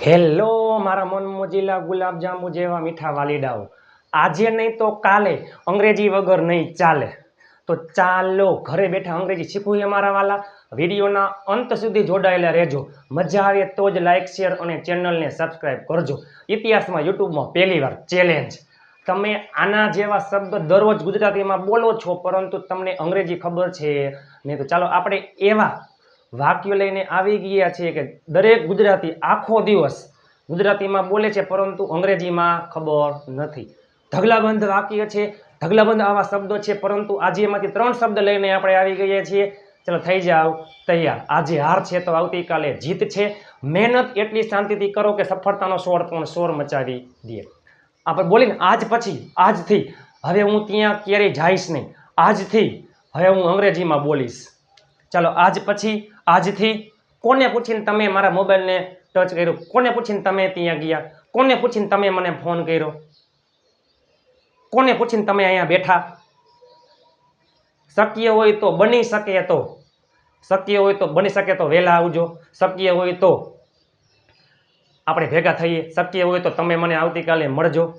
Hello મારા મન મોજીલા ગુલાબજાંબુ જેવા મીઠા વાલીડાઓ, આજે નહીં તો કાલે અંગ્રેજી વગર નહીં ચાલે. તો ચાલો ઘરે બેઠા અંગ્રેજી શીખવું છે મારા વાલા. વિડીયોના અંત સુધી જોડાયેલા રહેજો. મજા આવે તો જ લાઇક શેર અને ચેનલને સબસ્ક્રાઈબ કરજો. ઇતિહાસમાં યુટ્યુબમાં પહેલીવાર ચેલેન્જ. તમે આના જેવા શબ્દ દરરોજ ગુજરાતીમાં બોલો છો, પરંતુ તમને અંગ્રેજી ખબર છે નહીં. તો ચાલો આપણે એવા વાક્યો લઈને આવી ગયા છે કે દરેક ગુજરાતી આખો દિવસ ગુજરાતીમાં બોલે છે, પરંતુ અંગ્રેજીમાં ખબર નથી. ઢગલાબંધ વાક્ય છે, ઢગલાબંધ આવા શબ્દો છે, પરંતુ આજે એમાંથી 3 શબ્દ લઈને આપણે આવી ગયા છીએ. ચલો થઈ જાઓ તૈયાર. આજે હાર છે તો આવતીકાલે જીત છે. મહેનત એટલી શાંતિથી કરો કે સફળતાનો શોર મચાવી દે. આપણે બોલીને આજથી હવે હું ત્યાં ક્યારેય જઈશ નહીં. આજથી હવે હું અંગ્રેજીમાં બોલીશ. ચાલો આજથી કોને પૂછીને તમે મારા મોબાઈલને ટચ કર્યો? કોને પૂછીને તમે ત્યાં ગયા? કોને પૂછીને તમે મને ફોન કર્યો? કોને પૂછીને તમે અહીંયા બેઠા? શક્ય હોય તો બની શકે તો વહેલા આવજો. શક્ય હોય તો આપણે ભેગા થઈએ. શક્ય હોય તો તમે મને આવતીકાલે મળજો.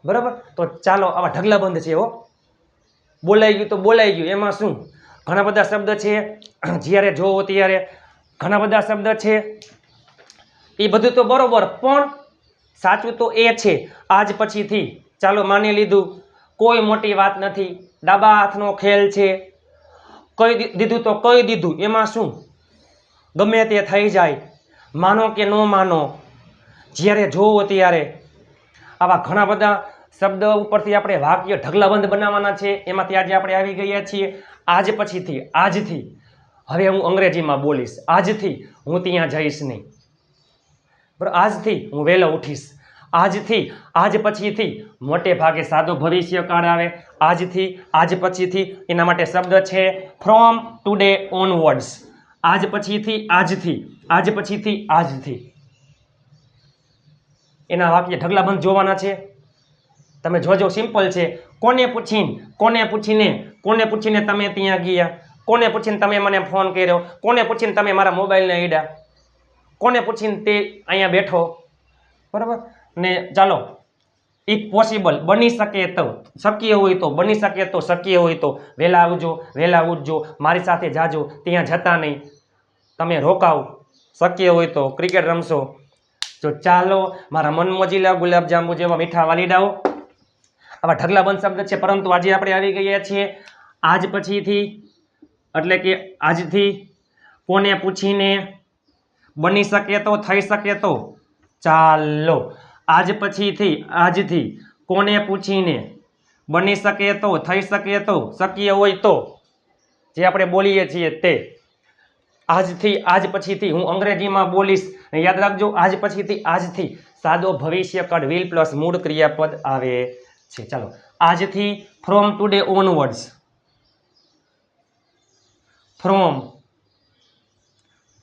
બરાબર? તો ચાલો, આવા ઢગલાબંધ છે હો. બોલાઈ ગયું તો બોલાઈ ગયું, એમાં શું? ઘણા બધા શબ્દ છે, જ્યારે જોવો ત્યારે ઘણા બધા શબ્દ છે. એ બધું તો બરોબર, પણ સાચું તો એ છે આજ પછીથી. ચાલો માની લીધું, કોઈ મોટી વાત નથી, ડાબા હાથનો ખેલ છે. કહી દીધું તો કહી દીધું, એમાં શું? ગમે તે થઈ જાય, માનો કે ન માનો, જ્યારે જોવો ત્યારે. આવા ઘણા બધા શબ્દ ઉપરથી આપણે વાક્ય ઢગલાબંધ બનાવવાના છે. એમાંથી આજે આપણે આવી ગયા છીએ. આજથી હવે હું અંગ્રેજીમાં બોલીશ. આજથી હું ત્યાં જઈશ નહીં. બરાબર? આજથી હું વહેલો ઉઠીશ. આજ પછીથી મોટે ભાગે સાદો ભવિષ્યકાળ આવે. આજ પછીથી એના માટે શબ્દ છે ફ્રોમ ટુડે ઓનવર્ડ્સ. આજ પછીથી આજથી એના વાક્ય ઢગલાબંધ જોવાના છે. તમે જોજો, સિમ્પલ છે. કોને પૂછીને તમે ત્યાં ગયા? કોને પૂછીને તમે મને ફોન કર્યો? કોને પૂછીને તમે મારા મોબાઈલને ઈડા? કોને પૂછીને તે અહીંયા બેઠો? બરાબર ને? ચાલો, ઇફ પોસિબલ, બની શકે તો, શક્ય હોય તો, બની શકે તો, શક્ય હોય તો વહેલા આવજો, વહેલા ઉઠજો, મારી સાથે જાજો, ત્યાં જતા નહીં, તમે રોકાવ. શક્ય હોય તો ક્રિકેટ રમશો. તો ચાલો મારા મનમોજીલા ગુલાબજાંબુ જેવા મીઠા વાલીડાઓ, આવા ઢગલાબંધ શબ્દ છે, પરંતુ આજે આપણે આવી ગયા છીએ આજ પછીથી. એટલે કે આજથી કોને પૂછીને, બની શકે તો, થઈ શકે તો. ચાલો, આજથી કોને પૂછીને, બની શકે તો, થઈ શકે તો, શક્ય હોય તો, જે આપણે બોલીએ છીએ તે. આજ પછીથી હું અંગ્રેજીમાં બોલીશ. યાદ રાખજો, આજ પછીથી આજથી સાદો ભવિષ્યકાળ વિલ પ્લસ મૂળ ક્રિયાપદ આવે છે. ચાલો, આજથી from today onwards. From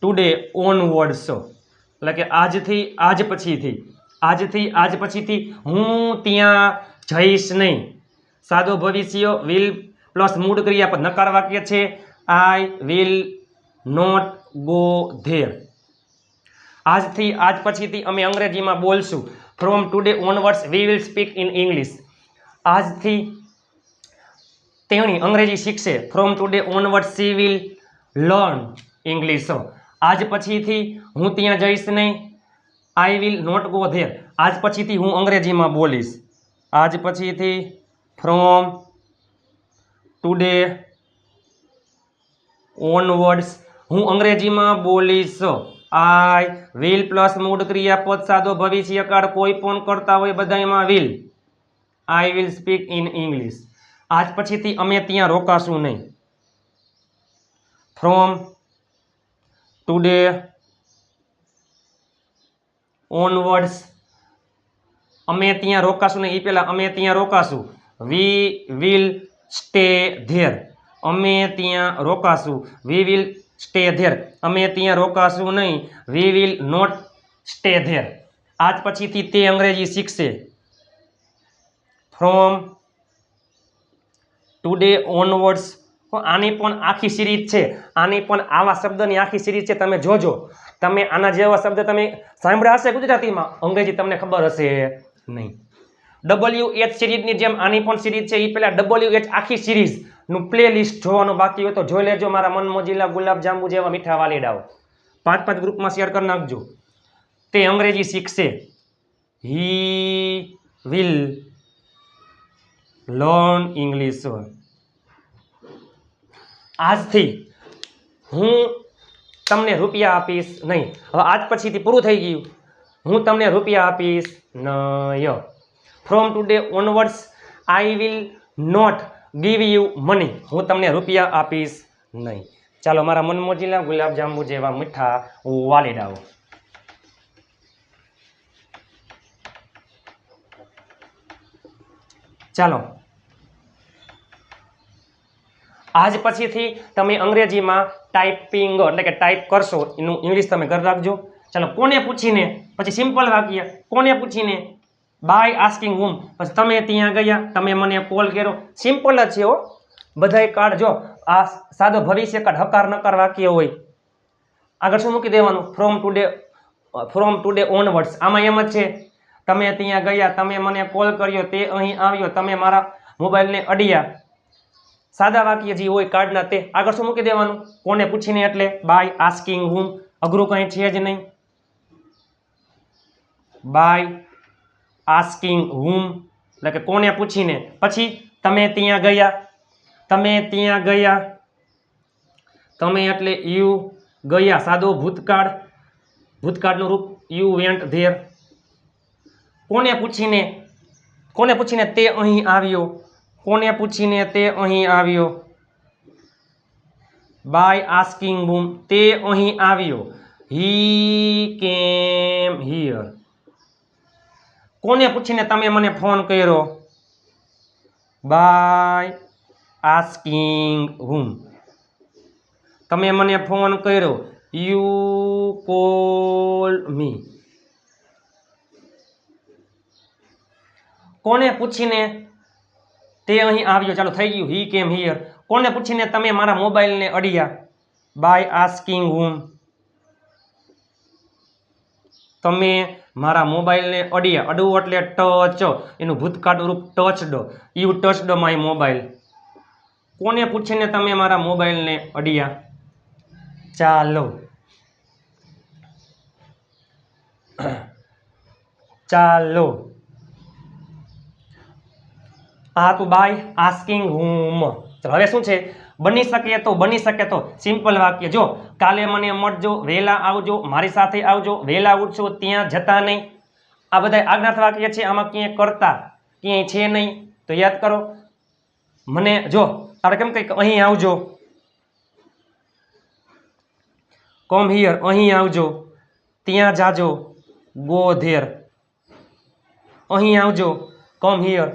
today onwards એટલે કે આજથી આજ પછીથી હું ત્યાં જઈશ નહીં. સાદો ભવિષ્ય વિલ પ્લસ મૂળ ક્રિયાપદ નકાર વાક્ય છે. I will not go there. આજ પછીથી અમે અંગ્રેજીમાં બોલશું. From today onwards we will speak in English. આજથી તેણી અંગ્રેજી શીખશે. From today onwards she will learn English. આજ પછીથી હું ત્યાં જઈશ નહીં. I will not go there. આજ પછીથી હું અંગ્રેજીમાં બોલીશ. આજ પછીથી ફ્રોમ ટુડે ઓનવર્ડ્સ હું અંગ્રેજીમાં બોલીશ. આઈ વિલ પ્લસ મૂળ ક્રિયાપદ સાદો ભવિષ્યકાળ કોઈ પણ કરતા હોય બધામાં will. I will speak in English. આજ પછીથી અમે ત્યાં રોકાશું નહીં. ફ્રોમ ટુડે ઓનવર્ડ્સ અમે ત્યાં રોકાશું નહીં. એ પહેલાં અમે ત્યાં રોકાશું. We will stay there. અમે ત્યાં રોકાશું. We will stay there. અમે ત્યાં રોકાશું નહીં. We will not stay there. આજ પછીથી તે અંગ્રેજી શીખશે. ફ્રોમ ટુડે ઓનવર્ડ્સ આની પણ આખી સિરીઝ છે, આની પણ આવા શબ્દની આખી સિરીઝ છે. તમે જોજો, તમે આના જેવા શબ્દ તમે સાંભળ્યા હશે ગુજરાતીમાં, અંગ્રેજી તમને ખબર હશે નહીં. WH સિરીઝની જેમ આની પણ સિરીઝ છે. એ પહેલા WH આખી સિરીઝનું પ્લે લિસ્ટ જોવાનું બાકી હોય તો જોઈ લેજો. મારા મન મોજીલા ગુલાબજાંબુ જેવા મીઠા વાલીડાઓ 5 ગ્રુપમાં શેર કરી નાખજો. તે અંગ્રેજી શીખશે. He will learn English. આજથી હું તમને રૂપિયા આપીશ નહીં. હવે આજ પછીથી પૂરું થઈ ગયું. હું તમને રૂપિયા આપીશ નહીં. From today onwards I will not give you money. હું તમને રૂપિયા આપીશ નહીં. ચાલો મારા મનમોજીલા ગુલાબજાંબુ જેવા મીઠા વાલીડાઓ. ચાલો આજ પછીથી તમે અંગ્રેજીમાં ટાઈપિંગ એટલે કે ટાઈપ કરશો એનું ઇંગ્લિશ તમે કરી રાખજો. ચાલો કોને પૂછીને, પછી સિમ્પલ વાક્ય કોને પૂછીને, બાય આસ્કિંગ હુમ. પછી તમે ત્યાં ગયા, તમે મને કોલ કર્યો. સિમ્પલ જ છે હો બધાય કાર્ડ. જો આ સાદો ભવિષ્ય કાર્ડ હકાર નકાર વાક્ય હોય. આગળ શું મૂકી દેવાનું? From today onwards. આમાં એમ જ છે, તમે ત્યાં ગયા, તમે મને કોલ કર્યો, તે અહીં આવ્યો, તમે મારા મોબાઈલને અડ્યા. સાદા વાક્ય જે હોય કાર્ડના તે આગળ શું મૂકી દેવાનું? કોને પૂછીને એટલે બાય આસ્કિંગ હુમ. અઘરું કંઈ છે જ નહીં. બાય આસ્કિંગ હુમ એટલે કે કોને પૂછીને. પછી તમે ત્યાં ગયા, તમે ત્યાં ગયા, તમે એટલે યુ ગયા. સાદો ભૂતકાળ, ભૂતકાળનું રૂપ યુ વેન્ટ ધેર. કોને પૂછીને તે અહીં આવ્યો, કોને પૂછીને તે અહીં આવ્યો. બાય આસ્કિંગ હુમ તે અહીં આવ્યો. હી કેમ હિયર. કોને પૂછીને તમે મને ફોન કર્યો. બાય આસ્કિંગ હુમ તમે મને ફોન કર્યો. યુ કોલ મી. કોને પૂછીને તે અહીં આવ્યો. ચાલો થઈ ગયું. હી કેમ હિયર. કોને પૂછીને તમે મારા મોબાઈલને અડ્યા. બાય આસ્કિંગ હુમ તમે મારા મોબાઈલને અડ્યા. અડવું એટલે ટચ, એનું ભૂતકાળ રૂપ ટચડ. You ટચડ my mobile. કોને પૂછીને તમે મારા મોબાઈલને અડ્યા. ચાલો ચાલો આ તો બાય આસ્કિંગ હુમ. હવે શું છે? બની શકે તો, બની શકે તો. સિમ્પલ વાક્ય. જો કાલે મને મળજો, વહેલા આવજો, મારી સાથે આવજો, વહેલા ઉઠશો, ત્યાં જતા નહીં. આ બધા આજ્ઞાર્થ વાક્ય છે. આમાં ક્યાંય કરતા ક્યાંય છે નહીં. તો યાદ કરો. મને જો આપણે કેમ કંઈક અહીં આવજો, કમ હિયર, અહીં આવજો, ત્યાં જાજો, ગો ધેર. અહીં આવજો, કમ હિયર,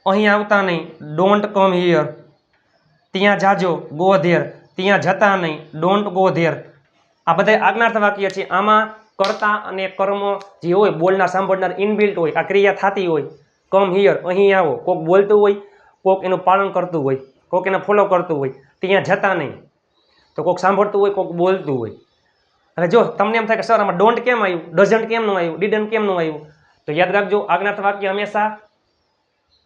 અહીં આવતા નહીં, ડોન્ટ કમ હિયર. ત્યાં જાજો, ગો ધેર, ત્યાં જતા નહીં, ડોન્ટ ગો ધેર. આ બધા આજ્ઞાર્થ વાક્ય છે. આમાં કર્તા અને કર્મ જે હોય, બોલનાર સાંભળનાર ઇનબિલ્ટ હોય. આ ક્રિયા થતી હોય. કમ હિયર, અહીં આવો. કોક બોલતું હોય, કોક એનું પાલન કરતું હોય, કોક એને ફોલો કરતું હોય. ત્યાં જતા નહીં તો કોક સાંભળતું હોય, કોક બોલતું હોય. હવે જો તમને એમ થાય કે સર આમાં ડોન્ટ કેમ આવ્યું, ડઝન્ટ કેમ નું આવ્યું, ડીડન્ટ કેમ નું આવ્યું, તો યાદ રાખજો આજ્ઞાર્થ વાક્ય હંમેશા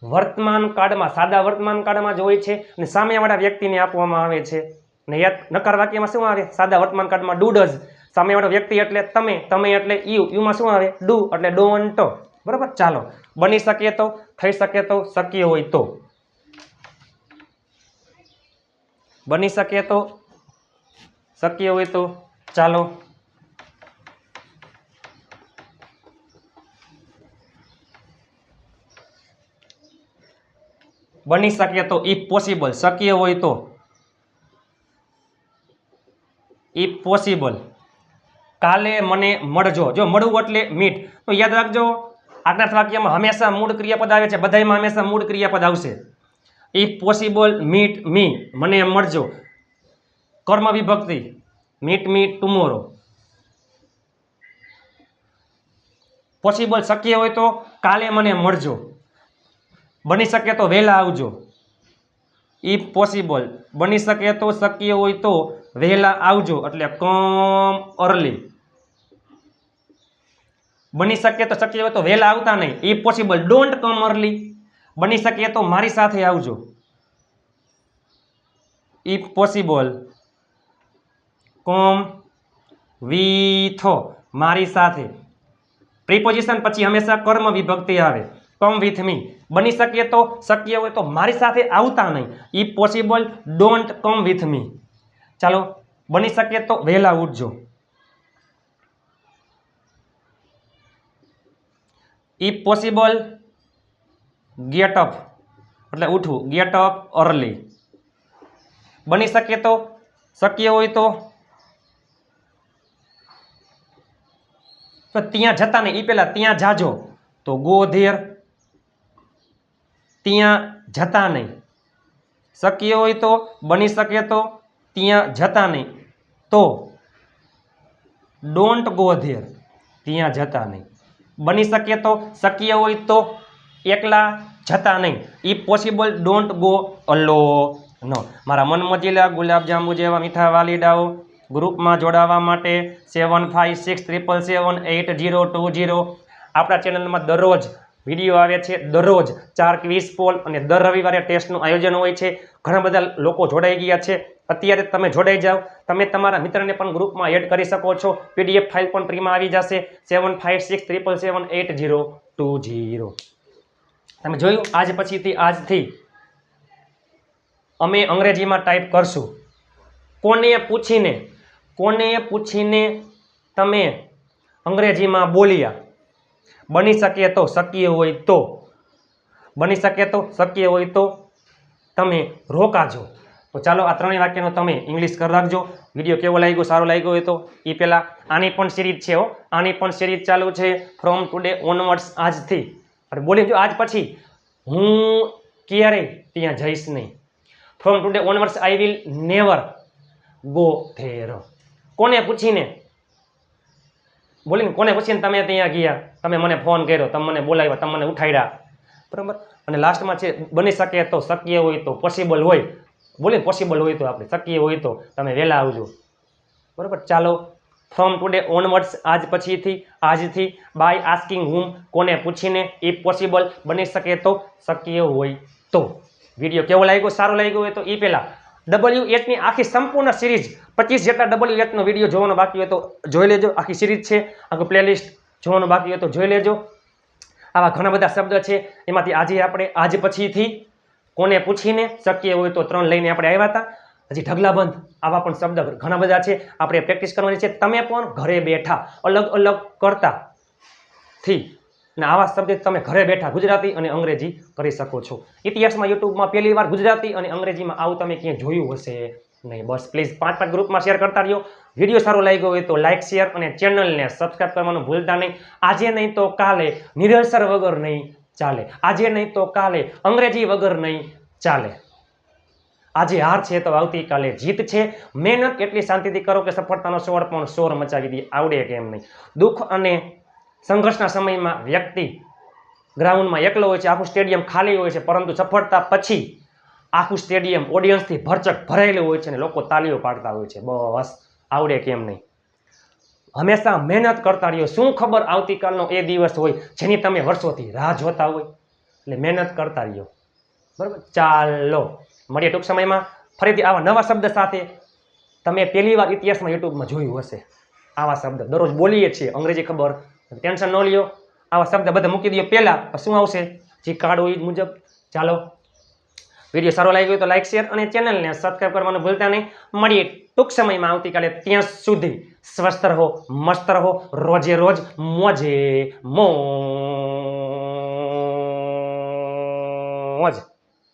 વર્તમાન કાળમાં, સાદા વર્તમાન કાળમાં જ હોય છે અને સામેવાળા વ્યક્તિને આપવામાં આવે છે. અને યાદ નકાર વાક્યમાં શું આવે? સાદા વર્તમાન કાળમાં ડુ ડઝ. સામેવાળો વ્યક્તિ એટલે તમે, તમે એટલે યુ, યુમાં શું આવે? ડુ એટલે ડોન્ટ. બરાબર. ચાલો બની શકે તો, થઈ શકે તો, શક્ય હોય તો. બની શકે તો, શક્ય હોય તો. ચાલો બની શકે તો, ઇફ પોસિબલ. શક્ય હોય તો, ઇફ પોસિબલ. કાલે મને મળજો. જો મળવું એટલે મીટ. તો યાદ રાખજો આજ્ઞાર્થ વાક્યમાં હંમેશા મૂળ ક્રિયાપદ આવે છે. બધામાં હંમેશા મૂળ ક્રિયાપદ આવશે. ઇફ પોસિબલ મીટ મી, મને મળજો. કર્મ વિભક્તિ, મીટ મી ટુમોરો. પોસિબલ શક્ય હોય તો કાલે મને મળજો. બની શકે તો વહેલા આવજો. ઇફ પોસિબલ બની શકે તો શક્ય હોય તો વહેલા આવજો એટલે કમ અર્લી બની શકે તો શક્ય હોય તો વહેલા આવતા નહીં if possible don't come early બની શકે તો મારી સાથે આવજો ઇફ પોસિબલ કમ વિથ મારી સાથે પ્રિપોઝિશન પછી હંમેશા કર્મ વિભક્તિ આવે કમ વિથ મી બની શકે તો શક્ય હોય તો મારી સાથે આવતા નહીં if possible don't come with me ચાલો બની શકે તો વહેલા ઉઠજો ઇફ પોસિબલ ગેટ અપ એટલે ઉઠવું ગેટ અપ અર્લી બની શકે તો શક્ય હોય તો ત્યાં જતા નહીં એ પહેલા ત્યાં જાજો તો ગો ધેર ત્યાં જતા નહીં શક્ય હોય તો બની શકે તો ત્યાં જતા નહીં તો ડોન્ટ ગો ધેર ત્યાં જતા નહીં બની શકે તો શક્ય હોય તો એકલા જતા નહીં if possible don't go alone મારા મનમોજીલા ગુલાબજાંબુ જેવા મીઠા વાલીડાઓ ગ્રુપમાં જોડાવા માટે 7567778020 આપણા ચેનલમાં દરરોજ વિડીયો આવે છે દરરોજ 4 ક્વિઝ પોલ અને દર રવિવારે ટેસ્ટનું આયોજન હોય છે ઘણા બધા લોકો જોડાઈ ગયા છે અત્યારે તમે જોડાઈ જાઓ તમે તમારા મિત્રને પણ ગ્રુપમાં એડ કરી શકો છો પીડીએફ ફાઇલ પણ ફ્રીમાં આવી જશે 7567778020 તમે જોયું આજ પછીથી આજથી અમે અંગ્રેજીમાં ટાઈપ કરશું કોને પૂછીને તમે અંગ્રેજીમાં બોલ્યા બની શકે તો શક્ય હોય તો બની શકે તો શક્ય હોય તો તમે રોકાજો તો ચાલો આ ત્રણેય વાક્યનો તમે ઇંગ્લિશ કરી રાખજો વિડીયો કેવો લાગ્યો સારો લાગ્યો હોય તો એ પહેલાં આની પણ સિરીઝ છે આની પણ સિરીઝ ચાલુ છે ફ્રોમ ટુડે ઓનવર્ડ્સ આજથી અરે બોલી જો આજ પછી હું ક્યારેય ત્યાં જઈશ નહીં from today onwards I will never go there કોને પૂછીને બોલીને કોને પૂછીને તમે ત્યાં ગયા તમે મને ફોન કર્યો તમે મને બોલાવ્યા તમે મને ઉઠાડ્યા બરાબર અને લાસ્ટમાં છે બની શકે તો શક્ય હોય તો પોસિબલ હોય બોલીને પોસિબલ હોય તો આપણે શક્ય હોય તો તમે વહેલા આવજો બરાબર ચાલો ફ્રોમ ટુડે ઓનવર્ડ્સ આજ પછીથી આજથી બાય આસ્કિંગ હુમ કોને પૂછીને ઇફ પોસિબલ બની શકે તો શક્ય હોય તો વિડીયો કેવો લાગ્યો સારો લાગ્યો હોય તો એ પહેલાં WHની આખી સંપૂર્ણ સિરીઝ 25 જેટલા WHનો વિડીયો જોવાનો બાકી હોય તો જોઈ લેજો આખી સિરીઝ છે આખું પ્લેલિસ્ટ જોવાનું બાકી હોય તો જોઈ લેજો આવા ઘણા બધા શબ્દ છે એમાંથી આજે આપણે આજ પછીથી કોને પૂછીને શક્ય હોય તો 3 લઈને આપણે આવ્યા હતા હજી ઢગલાબંધ આવા પણ શબ્દ ઘણા બધા છે આપણે પ્રેક્ટિસ કરવાની છે તમે પણ ઘરે બેઠા અલગ અલગ કરતાથી અને આવા શબ્દ તમે ઘરે બેઠા ગુજરાતી અને અંગ્રેજી કરી શકો છો ઇતિહાસમાં યુટ્યુબમાં પહેલી વાર ગુજરાતી અને અંગ્રેજીમાં આવું તમે ક્યાંય જોયું હશે નહીં બસ પ્લીઝ 5 ગ્રુપમાં શેર કરતા રહ્યો વિડીયો સારો લાગ્યો હોય તો લાઇક શેર અને ચેનલને સબસ્ક્રાઈબ કરવાનું ભૂલતા નહીં આજે નહીં તો કાલે નિરસર વગર નહીં ચાલે આજે નહીં તો કાલે અંગ્રેજી વગર નહીં ચાલે આજે હાર છે તો આવતીકાલે જીત છે મહેનત એટલી શાંતિથી કરો કે સફળતાનો સ્વર પણ શોર મચાવી દે આવડે કેમ નહીં દુઃખ અને સંઘર્ષના સમયમાં વ્યક્તિ ગ્રાઉન્ડમાં એકલો હોય છે આખું સ્ટેડિયમ ખાલી હોય છે પરંતુ સફળતા પછી આખું સ્ટેડિયમ ઓડિયન્સથી ભરચક ભરાયેલું હોય છે અને લોકો તાળીઓ પાડતા હોય છે બસ આવડે કેમ નહીં હંમેશા મહેનત કરતા રહ્યો શું ખબર આવતીકાલનો એ દિવસ હોય જેની તમે વર્ષોથી રાહ જોતા હોય એટલે મહેનત કરતા રહ્યો બરાબર ચાલો મળીએ ટૂંક સમયમાં ફરીથી આવા નવા શબ્દ સાથે તમે પહેલી વાર ઇતિહાસમાં યુટ્યુબમાં જોયું હશે આવા શબ્દ દરરોજ બોલીએ છીએ અંગ્રેજી ખબર ટેન્શન ન લ્યો આવા શબ્દ બધા મૂકી દો પહેલાં શું આવશે જે કાર્ડ હોય મુજબ ચાલો વિડીયો સારો લાગ્યો તો લાઇક શેર અને ચેનલને સબસ્ક્રાઈબ કરવાનું ભૂલતા નહીં મળીએ ટૂંક સમયમાં આવતીકાલે ત્યાં સુધી સ્વસ્થ રહો મસ્ત રહો રોજે રોજ મોજે મોજ